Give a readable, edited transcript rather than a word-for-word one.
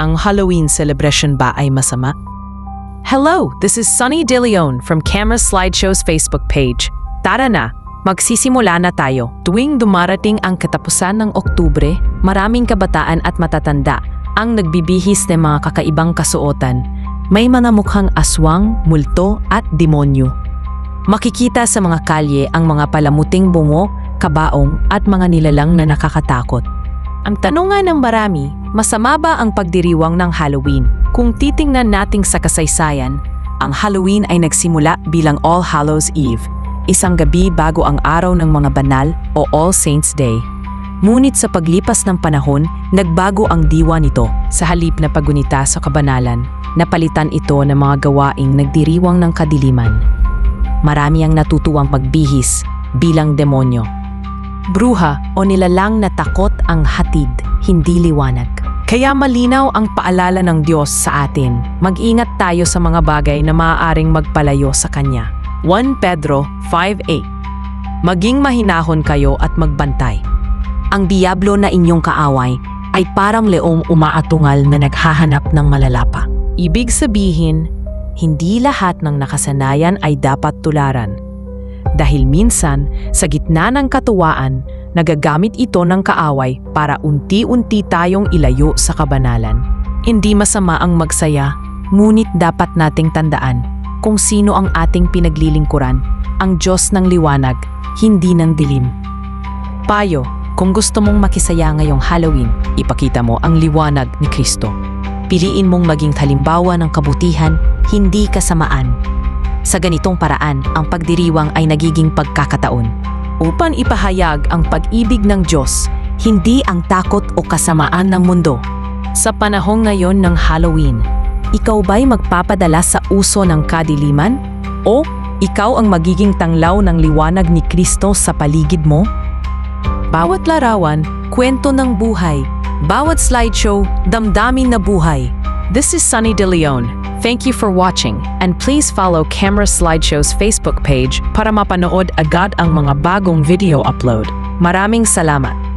Ang Halloween celebration ba ay masama? Hello, this is Sunny De Leon from Camera Slideshow's Facebook page. Tara na, magsisimula na tayo. Tuwing dumarating ang katapusan ng Oktubre, maraming kabataan at matatanda ang nagbibihis ng mga kakaibang kasuotan. May mga mukhang aswang, multo at demonyo. Makikita sa mga kalye ang mga palamuting bungo, kabaong at mga nilalang na nakakatakot. Ang tanungan ng marami, masama ba ang pagdiriwang ng Halloween? Kung titingnan nating sa kasaysayan, ang Halloween ay nagsimula bilang All Hallows Eve, isang gabi bago ang araw ng mga banal o All Saints Day. Ngunit sa paglipas ng panahon, nagbago ang diwa nito. Sa halip na paggunita sa kabanalan, napalitan ito ng mga gawaing nagdiriwang ng kadiliman. Marami ang natutuwang magbihis bilang demonyo. Bruha o nilalang na takot ang hatid, hindi liwanag. Kaya malinaw ang paalala ng Diyos sa atin. Mag-ingat tayo sa mga bagay na maaaring magpalayo sa Kanya. 1 Pedro 5:8. Maging mahinahon kayo at magbantay. Ang diablo na inyong kaaway ay parang leong umaatungal na naghahanap ng malalapa. Ibig sabihin, hindi lahat ng nakasanayan ay dapat tularan. Dahil minsan, sa gitna ng katuwaan, nagagamit ito ng kaaway para unti-unti tayong ilayo sa kabanalan. Hindi masama ang magsaya, ngunit dapat nating tandaan kung sino ang ating pinaglilingkuran, ang Diyos ng liwanag, hindi ng dilim. Payo, kung gusto mong makisaya ngayong Halloween, ipakita mo ang liwanag ni Kristo. Piliin mong maging halimbawa ng kabutihan, hindi kasamaan. Sa ganitong paraan, ang pagdiriwang ay nagiging pagkakataon upang ipahayag ang pag-ibig ng Diyos, hindi ang takot o kasamaan ng mundo. Sa panahon ngayon ng Halloween, ikaw ba'y magpapadala sa uso ng kadiliman? O ikaw ang magiging tanglaw ng liwanag ni Kristo sa paligid mo? Bawat larawan, kwento ng buhay. Bawat slideshow, damdamin na buhay. This is Sunny De Leon. Thank you for watching, and please follow Camera Slideshow's Facebook page para mapanood agad ang mga bagong video upload. Maraming salamat!